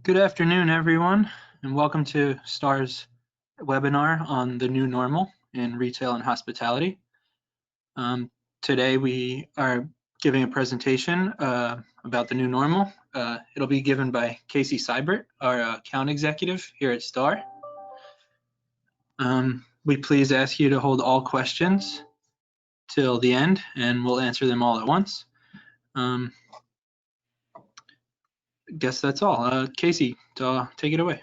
Good afternoon, everyone, and welcome to STAR's webinar on the new normal in retail and hospitality. Today we are giving a presentation about the new normal. It'll be given by Casey Seibert, our account executive here at STAR. We please ask you to hold all questions till the end, and we'll answer them all at once. Guess that's all. Casey, take it away.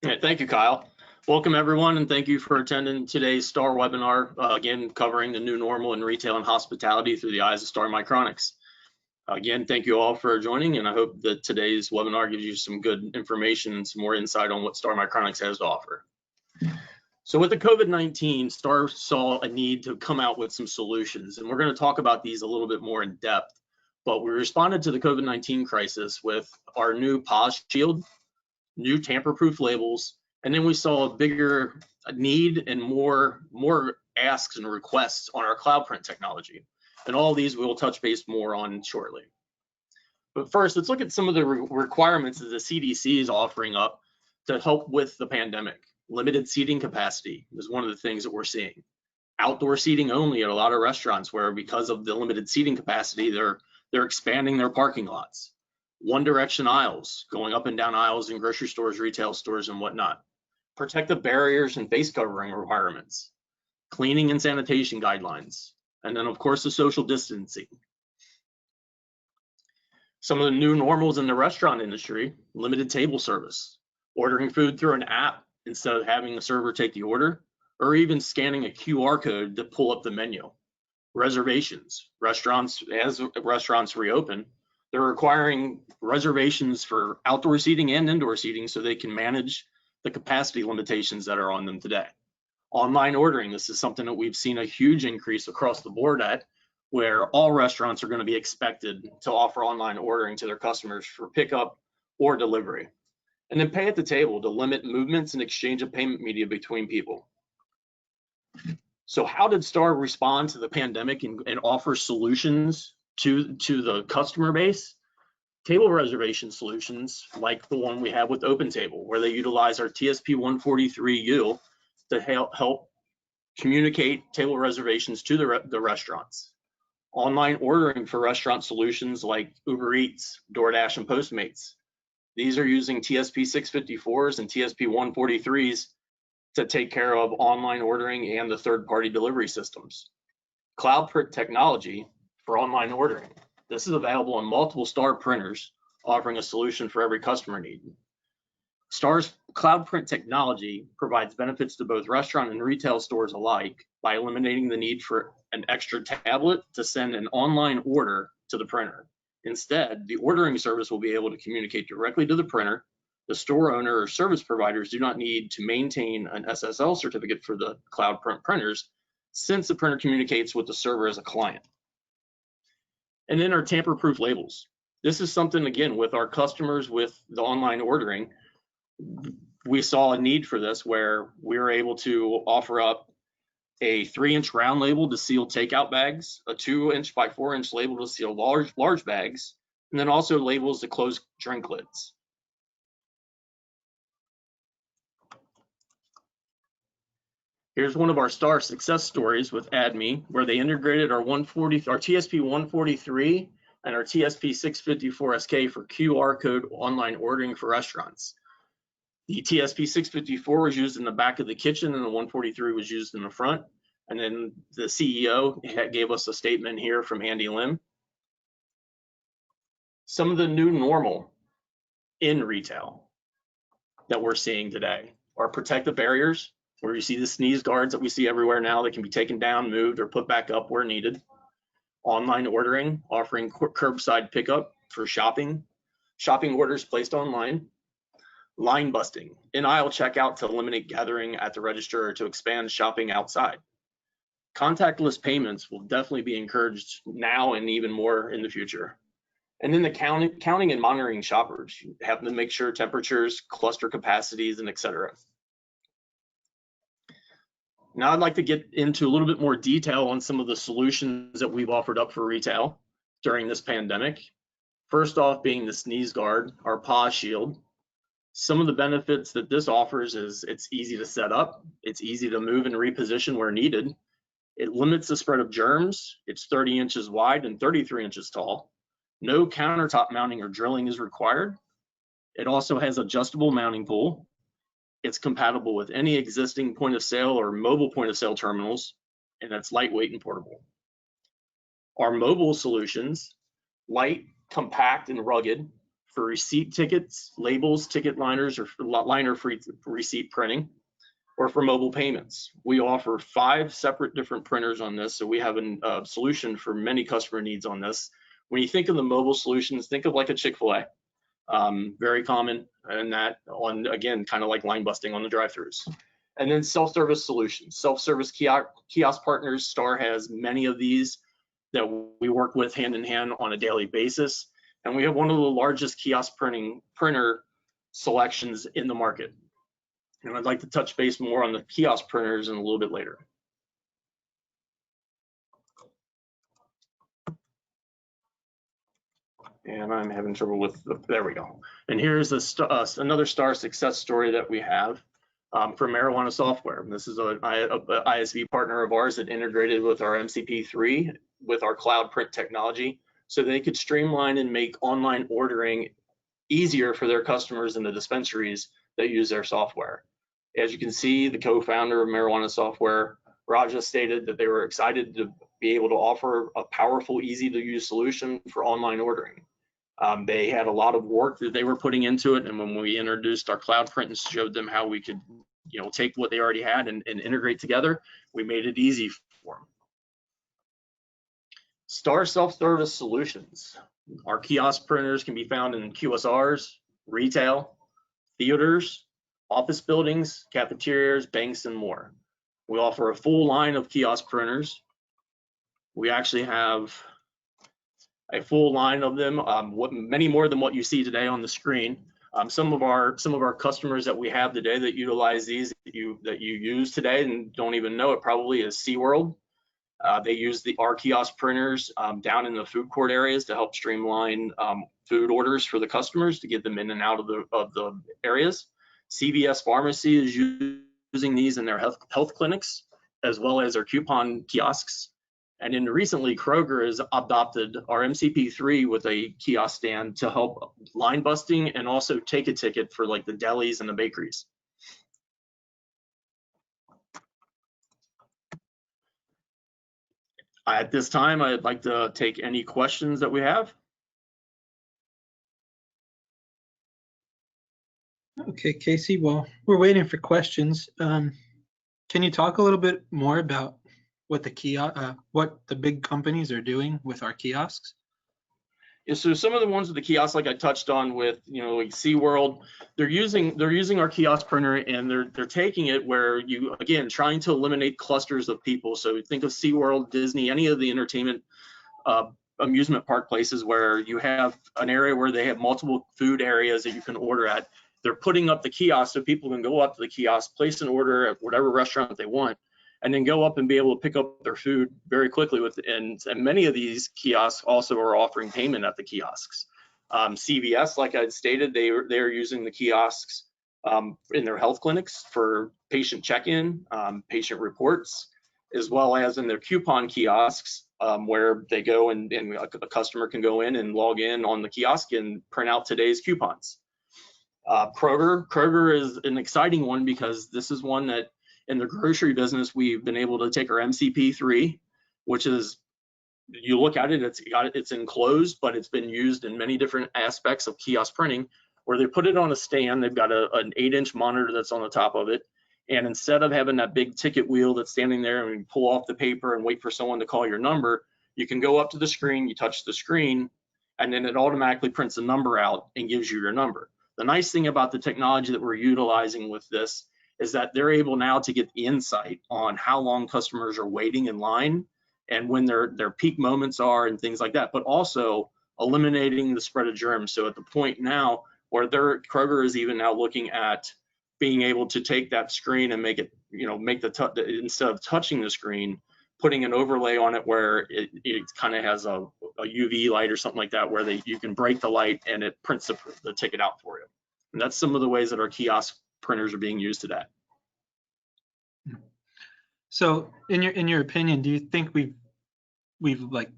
All right, thank you, Kyle. Welcome, everyone, and thank you for attending today's STAR webinar, again, covering the new normal in retail and hospitality through the eyes of STAR Micronics. Again, thank you all for joining, and I hope that today's webinar gives you some good information and some more insight on what STAR Micronics has to offer. So with the COVID-19, STAR saw a need to come out with some solutions, and we're going to talk about these a little bit more in depth. But we responded to the COVID-19 crisis with our new POS shield, new tamper-proof labels, and then we saw a bigger need and more asks and requests on our cloud print technology. And all of these we will touch base more on shortly. But first, let's look at some of the requirements that the CDC is offering up to help with the pandemic. Limited seating capacity is one of the things that we're seeing. Outdoor seating only at a lot of restaurants where because of the limited seating capacity, they're expanding their parking lots. One direction aisles, going up and down aisles in grocery stores, retail stores, and whatnot. Protective barriers and face covering requirements. Cleaning and sanitation guidelines. And then, of course, the social distancing. Some of the new normals in the restaurant industry, limited table service. Ordering food through an app instead of having the server take the order, or even scanning a QR code to pull up the menu. Reservations. As restaurants reopen, they're requiring reservations for outdoor seating and indoor seating so they can manage the capacity limitations that are on them today. Online ordering, this is something that we've seen a huge increase across the board at, where all restaurants are going to be expected to offer online ordering to their customers for pickup or delivery. And then pay at the table to limit movements and exchange of payment media between people. So how did STAR respond to the pandemic and offer solutions to the customer base? Table reservation solutions like the one we have with OpenTable, where they utilize our TSP 143U to help communicate table reservations to the restaurants. Online ordering for restaurant solutions like Uber Eats, DoorDash, and Postmates. These are using TSP 654s and TSP 143s to take care of online ordering and the third-party delivery systems. Cloud print technology for online ordering. This is available on multiple STAR printers, offering a solution for every customer need. STAR's cloud print technology provides benefits to both restaurant and retail stores alike by eliminating the need for an extra tablet to send an online order to the printer. Instead, the ordering service will be able to communicate directly to the printer. The store owner or service providers do not need to maintain an SSL certificate for the cloud print printers, since the printer communicates with the server as a client. And then our tamper-proof labels. This is something, again, with our customers with the online ordering, we saw a need for this where we were able to offer up a 3-inch round label to seal takeout bags, a 2-inch by 4-inch label to seal large bags, and then also labels to close drink lids. Here's one of our STAR success stories with ADME, where they integrated our TSP 143 and our TSP 654SK for QR code online ordering for restaurants. The TSP 654 was used in the back of the kitchen and the 143 was used in the front. And then the CEO gave us a statement here from Andy Lim. Some of the new normal in retail that we're seeing today are protective barriers, where you see the sneeze guards that we see everywhere now that can be taken down, moved, or put back up where needed. Online ordering, offering curbside pickup for shopping orders placed online. Line busting, in-aisle checkout to eliminate gathering at the register or to expand shopping outside. Contactless payments will definitely be encouraged now and even more in the future. And then the counting and monitoring shoppers, having to make sure temperatures, cluster capacities, and etc. Now I'd like to get into a little bit more detail on some of the solutions that we've offered up for retail during this pandemic. First off being the sneeze guard, our POS shield. Some of the benefits that this offers is it's easy to set up, it's easy to move and reposition where needed. It limits the spread of germs. It's 30 inches wide and 33 inches tall. No countertop mounting or drilling is required. It also has adjustable mounting pool. It's compatible with any existing point of sale or mobile point of sale terminals, and it's lightweight and portable. Our mobile solutions, light, compact, and rugged for receipt tickets, labels, ticket liners, or liner-free receipt printing, or for mobile payments. We offer 5 separate different printers on this, so we have a solution for many customer needs on this. When you think of the mobile solutions, think of like a Chick-fil-A. Very common, and that on, again, kind of like line busting on the drive-throughs. And then self-service solutions. Self-service kiosk partners, Star has many of these that we work with hand in hand on a daily basis. And we have one of the largest kiosk printer selections in the market. And I'd like to touch base more on the kiosk printers in a little bit later. And I'm having trouble with there we go. And here's another Star success story that we have for Marijuana Software. This is a ISV partner of ours that integrated with our MCP3 with our cloud print technology, so they could streamline and make online ordering easier for their customers in the dispensaries that use their software. As you can see, the co-founder of Marijuana Software, Raja, stated that they were excited to be able to offer a powerful, easy to use solution for online ordering. They had a lot of work that they were putting into it, and when we introduced our cloud print and showed them how we could, take what they already had and integrate together, we made it easy for them. Star Self-Service Solutions. Our kiosk printers can be found in QSRs, retail, theaters, office buildings, cafeterias, banks, and more. We offer a full line of kiosk printers. We actually have a full line of them, many more than what you see today on the screen. Some of our customers that we have today that utilize these that you use today and don't even know it probably is SeaWorld. They use our kiosk printers down in the food court areas to help streamline food orders for the customers to get them in and out of the areas. CVS Pharmacy is using these in their health clinics as well as their coupon kiosks. And then recently, Kroger has adopted our MCP3 with a kiosk stand to help line busting and also take a ticket for like the delis and the bakeries. At this time, I'd like to take any questions that we have. Okay, Casey, well, we're waiting for questions. Can you talk a little bit more about what the big companies are doing with our kiosks? Yeah, so some of the ones with the kiosks, like I touched on with, like SeaWorld, they're using our kiosk printer, and they're taking it where you, again, trying to eliminate clusters of people. So think of SeaWorld, Disney, any of the entertainment amusement park places where you have an area where they have multiple food areas that you can order at. They're putting up the kiosk so people can go up to the kiosk, place an order at whatever restaurant they want, and then go up and be able to pick up their food very quickly and many of these kiosks also are offering payment at the kiosks. CVS, like I stated, they're using the kiosks in their health clinics for patient check-in, patient reports, as well as in their coupon kiosks where they go and a customer can go in and log in on the kiosk and print out today's coupons. Kroger is an exciting one because this is one that in the grocery business, we've been able to take our MCP3, which is, you look at it, it's enclosed, but it's been used in many different aspects of kiosk printing, where they put it on a stand. They've got an 8-inch monitor that's on the top of it. And instead of having that big ticket wheel that's standing there and you pull off the paper and wait for someone to call your number, you can go up to the screen, you touch the screen, and then it automatically prints a number out and gives you your number. The nice thing about the technology that we're utilizing with this is that they're able now to get the insight on how long customers are waiting in line and when their peak moments are and things like that, but also eliminating the spread of germs. So at the point now where Kroger is even now looking at being able to take that screen and make it, instead of touching the screen, putting an overlay on it where it kind of has a UV light or something like that, where you can break the light and it prints the ticket out for you. And that's some of the ways that our kiosk printers are being used today. So in your opinion, do you think we've like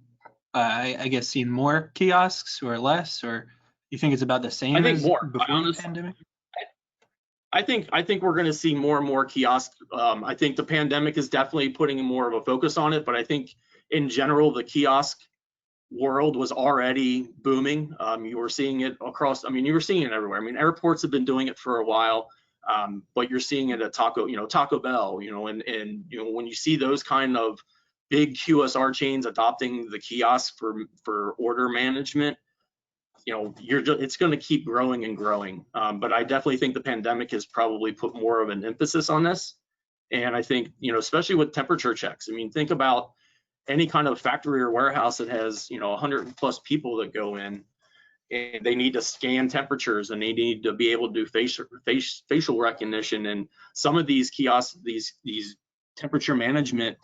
I guess seen more kiosks or less, or you think it's about the same I think as more. before the pandemic? I think we're going to see more and more kiosks. I think the pandemic is definitely putting more of a focus on it, but I think in general the kiosk world was already booming. You were seeing it across. I mean, you were seeing it everywhere. I mean, airports have been doing it for a while, but you're seeing it at Taco Bell. And when you see those kind of big QSR chains adopting the kiosk for order management, it's going to keep growing and growing. But I definitely think the pandemic has probably put more of an emphasis on this. And I think, especially with temperature checks. I mean, think about any kind of factory or warehouse that has, 100+ people that go in, and they need to scan temperatures and they need to be able to do facial recognition. And some of these kiosks, these temperature management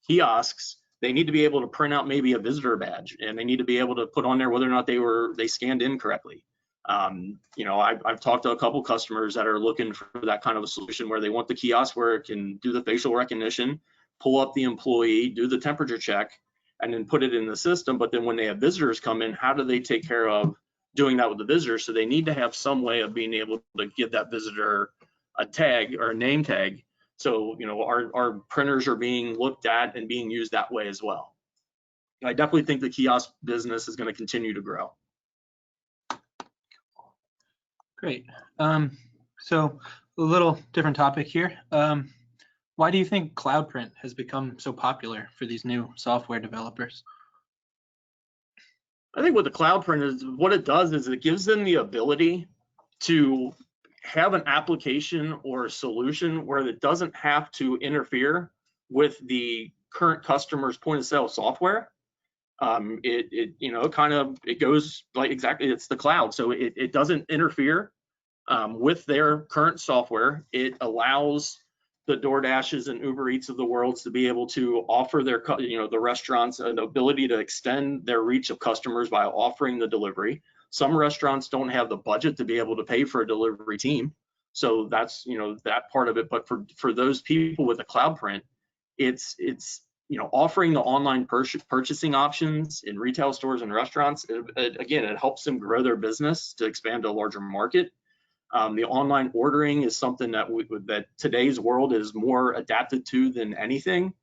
kiosks, they need to be able to print out maybe a visitor badge, and they need to be able to put on there whether or not they scanned in correctly. I've talked to a couple customers that are looking for that kind of a solution where they want the kiosk where it can do the facial recognition, pull up the employee, do the temperature check, and then put it in the system. But then when they have visitors come in, how do they take care of doing that with the visitors? So they need to have some way of being able to give that visitor a tag or a name tag. So, our printers are being looked at and being used that way as well. I definitely think the kiosk business is going to continue to grow. Great. So a little different topic here. Why do you think cloud print has become so popular for these new software developers? I think what the cloud print is, what it does is it gives them the ability to have an application or a solution where it doesn't have to interfere with the current customer's point of sale software. It goes like exactly, it's the cloud. So it doesn't interfere with their current software. It allows the DoorDashes and Uber Eats of the world to be able to offer the restaurants an ability to extend their reach of customers by offering the delivery. Some restaurants don't have the budget to be able to pay for a delivery team. So that's, that part of it. But for those people with a cloud print, it's offering the online purchasing options in retail stores and restaurants. It helps them grow their business to expand to a larger market. The online ordering is something that today's world is more adapted to than anything.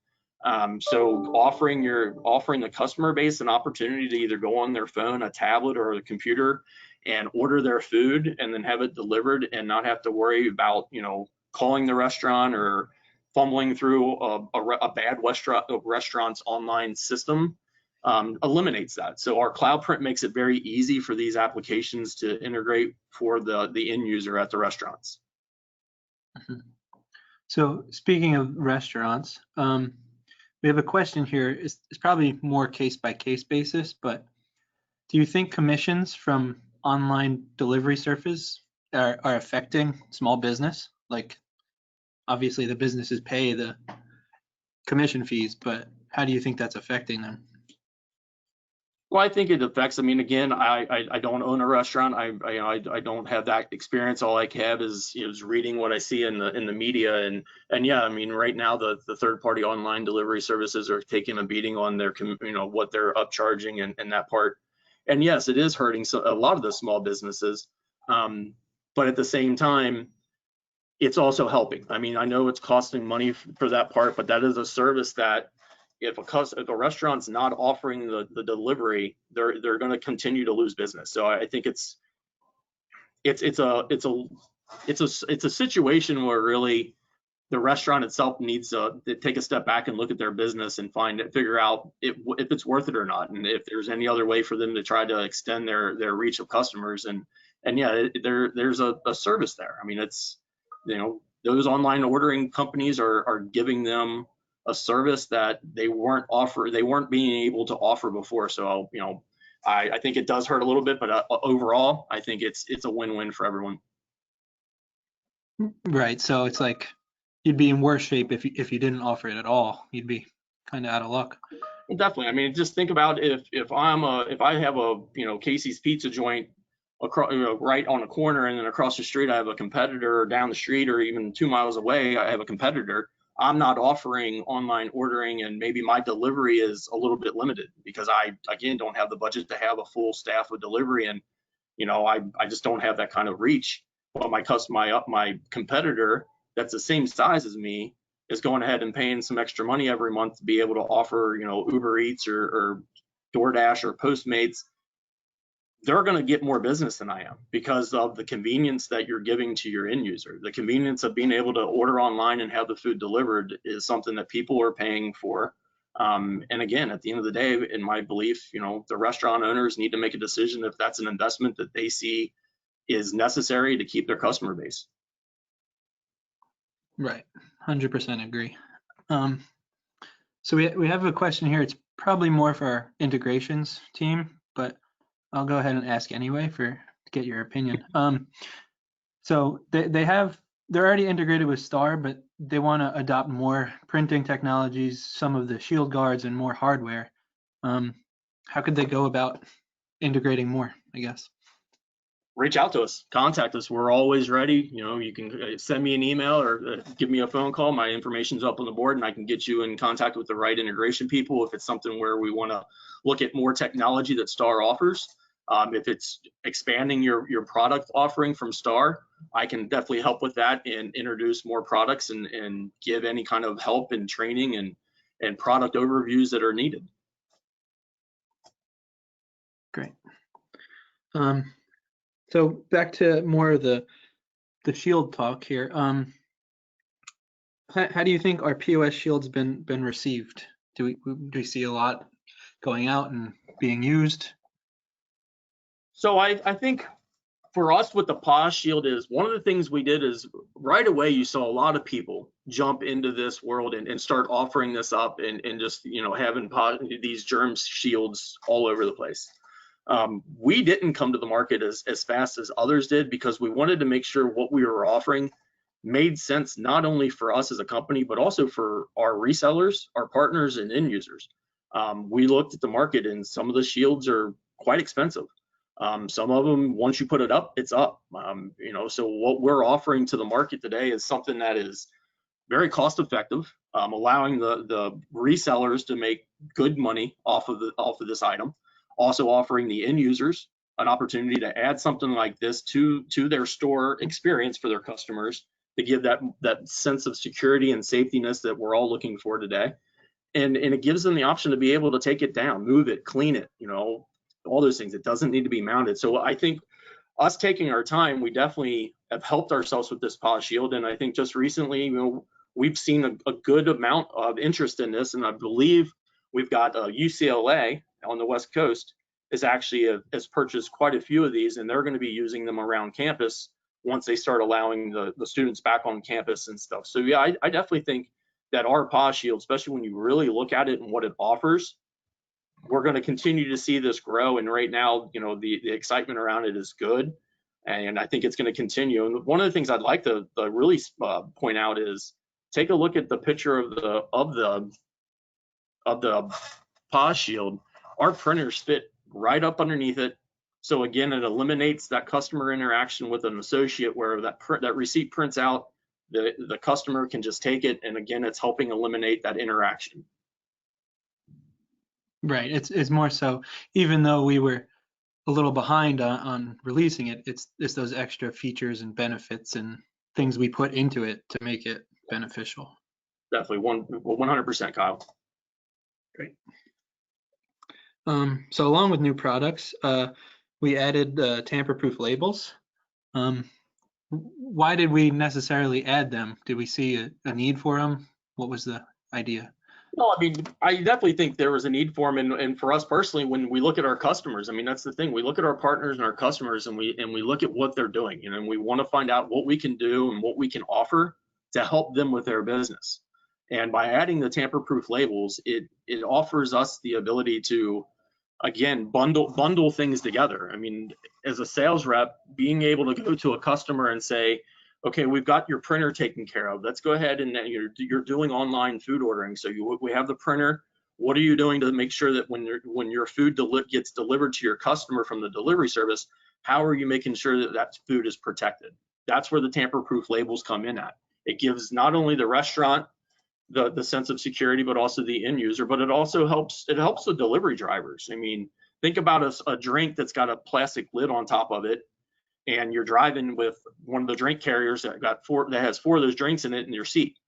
So offering the customer base an opportunity to either go on their phone, a tablet, or a computer and order their food and then have it delivered and not have to worry about, calling the restaurant or fumbling through a bad restaurant's online system, eliminates that. So our cloud print makes it very easy for these applications to integrate for the end user at the restaurants. Mm-hmm. So speaking of restaurants, we have a question here. It's probably more case-by-case basis, but do you think commissions from online delivery services are affecting small business? Like, obviously the businesses pay the commission fees, but how do you think that's affecting them? Well, I think it affects. I mean, again, I don't own a restaurant. I don't have that experience. All I have is reading what I see in the media, and yeah, I mean, right now the third-party online delivery services are taking a beating on their what they're upcharging and that part. And yes, it is hurting a lot of the small businesses, but at the same time, it's also helping. I mean, I know it's costing money for that part, but that is a service that if a restaurant's not offering the delivery, they're going to continue to lose business. So I think it's a situation where really the restaurant itself needs to take a step back and look at their business and figure out if it's worth it or not, and if there's any other way for them to try to extend their reach of customers. And yeah, there's a service there. I mean, it's those online ordering companies are giving them a service that they weren't being able to offer before. So I think it does hurt a little bit, but overall I think it's a win-win for everyone. Right. So it's like you'd be in worse shape if you didn't offer it at all. You'd be kind of out of luck. Well, definitely. I mean, just think about if I have a Casey's Pizza joint across, right on a corner, and then across the street I have a competitor, or down the street, or even 2 miles away I have a competitor, I'm not offering online ordering, and maybe my delivery is a little bit limited because I, again, don't have the budget to have a full staff of delivery, and I just don't have that kind of reach. Well, my competitor that's the same size as me is going ahead and paying some extra money every month to be able to offer, Uber Eats or DoorDash or Postmates. They're going to get more business than I am because of the convenience that you're giving to your end user. The convenience of being able to order online and have the food delivered is something that people are paying for. And again, at the end of the day, in my belief, the restaurant owners need to make a decision if that's an investment that they see is necessary to keep their customer base. Right, 100% agree. So we have a question here. It's probably more for our integrations team, but I'll go ahead and ask anyway to get your opinion. So they're already integrated with Star, but they want to adopt more printing technologies, some of the shield guards, and more hardware. How could they go about integrating more, I guess? Reach out to us, contact us. We're always ready. You can send me an email or give me a phone call. My information's up on the board, and I can get you in contact with the right integration people if it's something where we want to look at more technology that Star offers. If it's expanding your product offering from Star, I can definitely help with that and introduce more products and give any kind of help and training and product overviews that are needed. Great. So back to more of the shield talk here. How do you think our POS shields been received? Do we see a lot going out and being used? So I think for us, what the POS shield is, one of the things we did is right away you saw a lot of people jump into this world and start offering this up and just having these germ shields all over the place. We didn't come to the market as fast as others did because we wanted to make sure what we were offering made sense not only for us as a company, but also for our resellers, our partners, and end users. We looked at the market, and some of the shields are quite expensive. Some of them, once you put it up, it's up. So what we're offering to the market today is something that is very cost effective, allowing the resellers to make good money off of this item. Also offering the end users an opportunity to add something like this to their store experience for their customers to give that sense of security and safetiness that we're all looking for today. And it gives them the option to be able to take it down, move it, clean it, all those things. It doesn't need to be mounted. So I think us taking our time, we definitely have helped ourselves with this POS shield. And I think just recently, we've seen a good amount of interest in this. And I believe we've got UCLA on the West Coast has purchased quite a few of these, and they're going to be using them around campus once they start allowing the students back on campus and stuff. So yeah, I definitely think that our POS shield, especially when you really look at it and what it offers, we're going to continue to see this grow. And right now, the excitement around it is good, and I think it's going to continue. And one of the things I'd like to really point out is take a look at the picture of the POS shield. Our printers fit right up underneath it. So again, it eliminates that customer interaction with an associate where that receipt prints out, the customer can just take it, and again, it's helping eliminate that interaction. Right. It's more so, even though we were a little behind on releasing it, it's those extra features and benefits and things we put into it to make it beneficial. Definitely 100%, Kyle. Great. So along with new products, we added tamper-proof labels. Why did we necessarily add them? Did we see a need for them? What was the idea? Well, I mean, I definitely think there was a need for them, and for us personally, when we look at our customers, I mean, that's the thing. We look at our partners and our customers, and we look at what they're doing, and we want to find out what we can do and what we can offer to help them with their business. And by adding the tamper-proof labels, it offers us the ability to, again, bundle things together. I mean, as a sales rep, being able to go to a customer and say, okay, we've got your printer taken care of. Let's go ahead and you're doing online food ordering. So we have the printer. What are you doing to make sure that when your food gets delivered to your customer from the delivery service, how are you making sure that that food is protected? That's where the tamper-proof labels come in at. It gives not only the restaurant the sense of security, but also the end user, but it also helps the delivery drivers. I mean, think about a drink that's got a plastic lid on top of it, and you're driving with one of the drink carriers that has 4 of those drinks in it in your seat.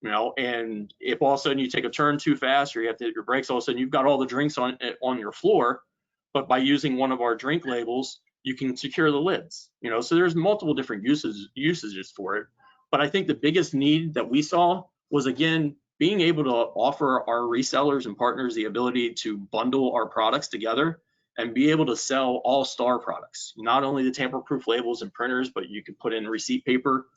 You know, and if all of a sudden you take a turn too fast or you have to hit your brakes, all of a sudden you've got all the drinks on your floor, but by using one of our drink labels, you can secure the lids. You know, so there's multiple different usages for it. But I think the biggest need that we saw was, again, being able to offer our resellers and partners the ability to bundle our products together and be able to sell all STAR products, not only the tamper-proof labels and printers, but you could put in receipt paper,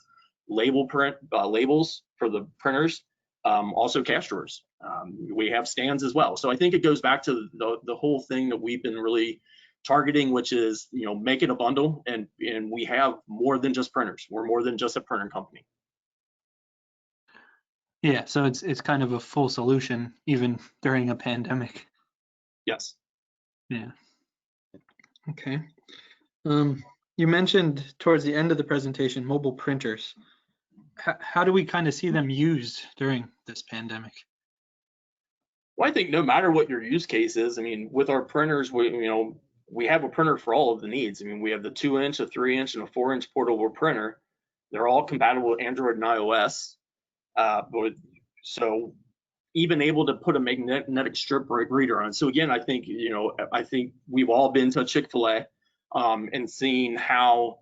labels for the printers, also cash drawers. We have stands as well. So I think it goes back to the whole thing that we've been really targeting, which is, you know, make it a bundle, and we have more than just printers. We're more than just a printer company. Yeah, so it's kind of a full solution even during a pandemic. Yes. Yeah. Okay. You mentioned towards the end of the presentation mobile printers. How do we kind of see them used during this pandemic? Well, I think no matter what your use case is, I mean, with our printers, we have a printer for all of the needs. I mean, we have the 2-inch, a 3-inch, and a 4-inch portable printer. They're all compatible with Android and iOS. So even able to put a magnetic strip reader on. So again, I think we've all been to Chick-fil-A and seen how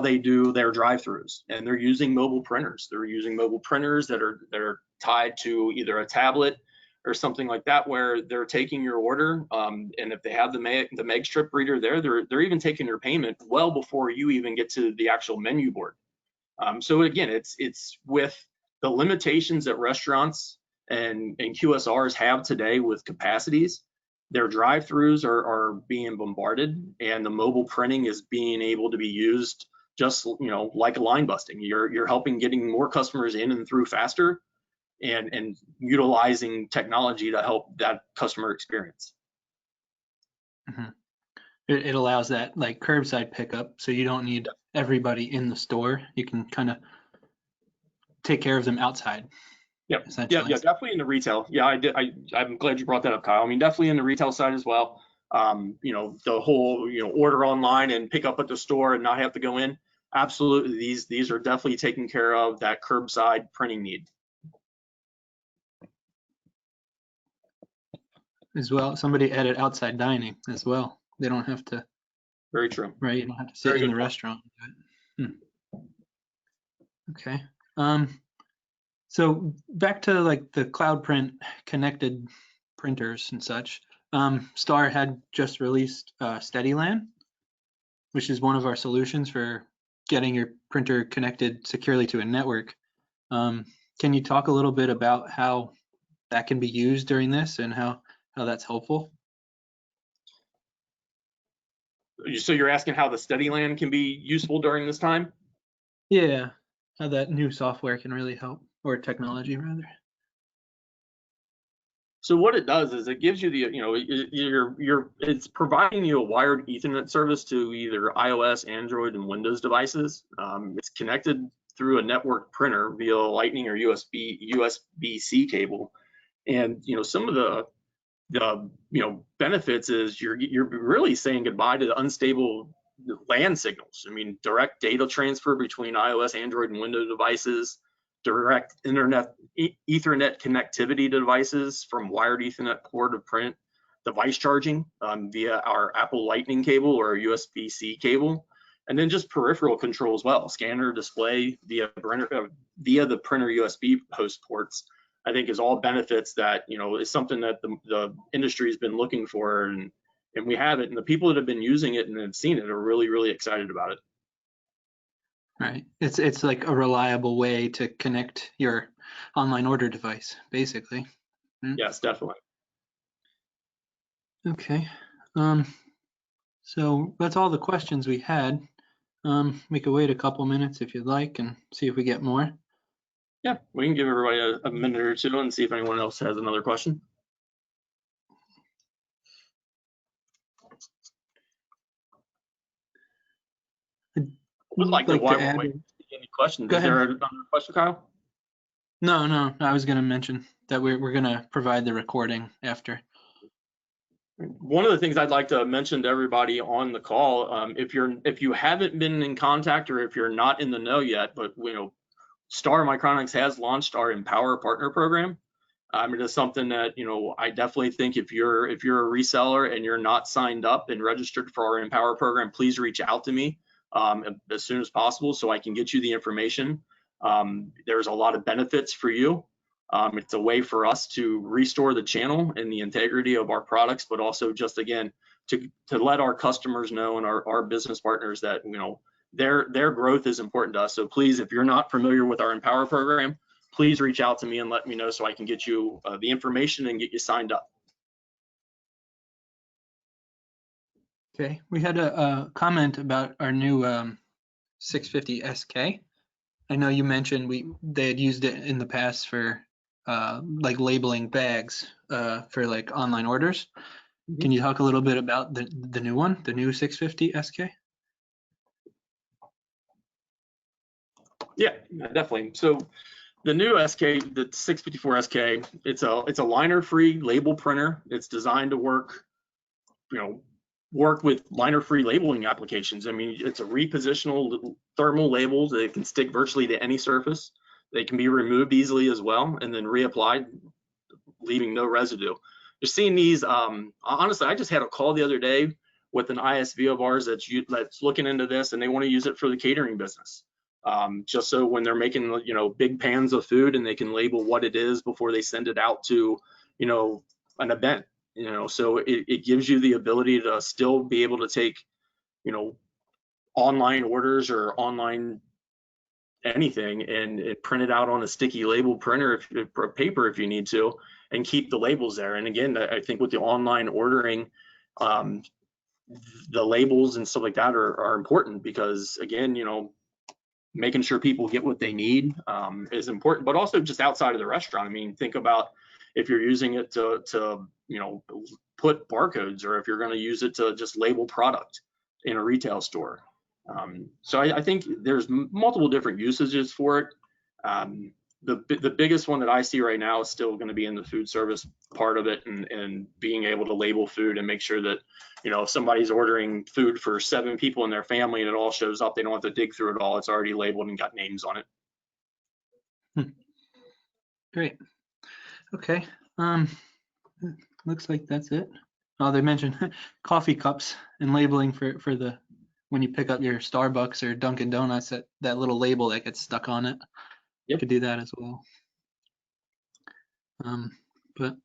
they do their drive-throughs, and they're using mobile printers. They're using mobile printers that are tied to either a tablet or something like that, where they're taking your order, and if they have the mag strip reader there, they're even taking your payment well before you even get to the actual menu board. So again, it's with the limitations that restaurants and QSRs have today with capacities, their drive-throughs are being bombarded, and the mobile printing is being able to be used just, like a line busting. You're helping getting more customers in and through faster, and utilizing technology to help that customer experience. Mm-hmm. It allows that like curbside pickup, so you don't need everybody in the store. You can kind of take care of them outside. Yep. Yeah, definitely in the retail. Yeah, I'm glad you brought that up, Kyle. I mean, definitely in the retail side as well. The whole, order online and pick up at the store and not have to go in. Absolutely, these are definitely taking care of that curbside printing need. As well, somebody added outside dining as well. They don't have to. Very true. Right, you don't have to sit in the restaurant. Okay. So back to like the cloud print connected printers and such. Star had just released SteadyLAN, which is one of our solutions for getting your printer connected securely to a network. Can you talk a little bit about how that can be used during this and how that's helpful? So you're asking how the SteadyLAN can be useful during this time? Yeah, how that new software can really help, or technology rather. So what it does is it gives you it's providing you a wired Ethernet service to either iOS, Android, and Windows devices. It's connected through a network printer via Lightning or USB-C cable, and some of the benefits is you're really saying goodbye to the unstable LAN signals. I mean, direct data transfer between iOS, Android, and Windows devices, direct Ethernet connectivity to devices from wired Ethernet port of print, device charging via our Apple Lightning cable or USB-C cable, and then just peripheral control as well, scanner, display via the printer USB host ports. I think is all benefits that is something that the industry has been looking for, and we have it, and the people that have been using it and have seen it are really, really excited about it. Right. It's like a reliable way to connect your online order device, basically. Yes, definitely. Okay. So that's all the questions we had. We could wait a couple minutes if you'd like and see if we get more. Yeah, we can give everybody a minute or two and see if anyone else has another question. would like to, like while to we're add? waiting, any questions? Go Is there ahead. another question, Kyle? No, I was going to mention that we're going to provide the recording after. One of the things I'd like to mention to everybody on the call, if you haven't been in contact or if you're not in the know yet, but Star Micronics has launched our Empower Partner Program. It is something that I definitely think if you're a reseller and you're not signed up and registered for our Empower program, please reach out to me as soon as possible so I can get you the information. There's a lot of benefits for you. It's a way for us to restore the channel and the integrity of our products, but also just again to let our customers know and our business partners that their growth is important to us. So please, if you're not familiar with our Empower program, please reach out to me and let me know so I can get you the information and get you signed up. Okay, we had a comment about our new 650 SK. I know you mentioned they had used it in the past for like labeling bags for like online orders. Mm-hmm. Can you talk a little bit about the new one, the new 650 SK? Yeah, definitely. So the new SK, the 654 SK, it's a liner-free label printer. It's designed to work with liner-free labeling applications. I mean, it's a repositional thermal label that can stick virtually to any surface. They can be removed easily as well and then reapplied, leaving no residue. You're seeing these, honestly, I just had a call the other day with an ISV of ours that's looking into this, and they want to use it for the catering business. Just so when they're making, big pans of food and they can label what it is before they send it out to, an event. So it gives you the ability to still be able to take, online orders or online anything and print it out on a sticky label printer or paper if you need to, and keep the labels there. And again, I think with the online ordering, the labels and stuff like that are important because again, making sure people get what they need is important, but also just outside of the restaurant. I mean, think about if you're using it to put barcodes, or if you're going to use it to just label product in a retail store. So I think there's multiple different usages for it. The biggest one that I see right now is still going to be in the food service part of it, and being able to label food and make sure that, if somebody's ordering food for 7 people in their family and it all shows up, they don't have to dig through it all. It's already labeled and got names on it. Great. Okay. Looks like that's it. Oh, they mentioned coffee cups and labeling for the when you pick up your Starbucks or Dunkin' Donuts, that little label that gets stuck on it. Yep. You could do that as well. But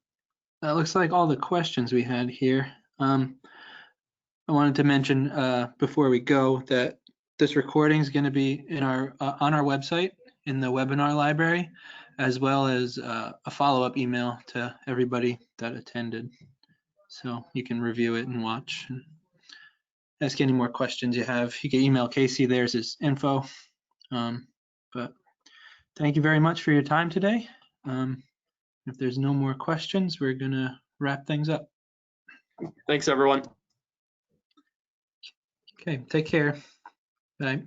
that looks like all the questions we had here. I wanted to mention before we go that this recording is going to be in our on our website in the webinar library, as well as a follow-up email to everybody that attended. So you can review it and watch and ask any more questions you have. You can email Casey, there's his info. But thank you very much for your time today. If there's no more questions, we're gonna wrap things up. Thanks, everyone. Okay, take care. Bye.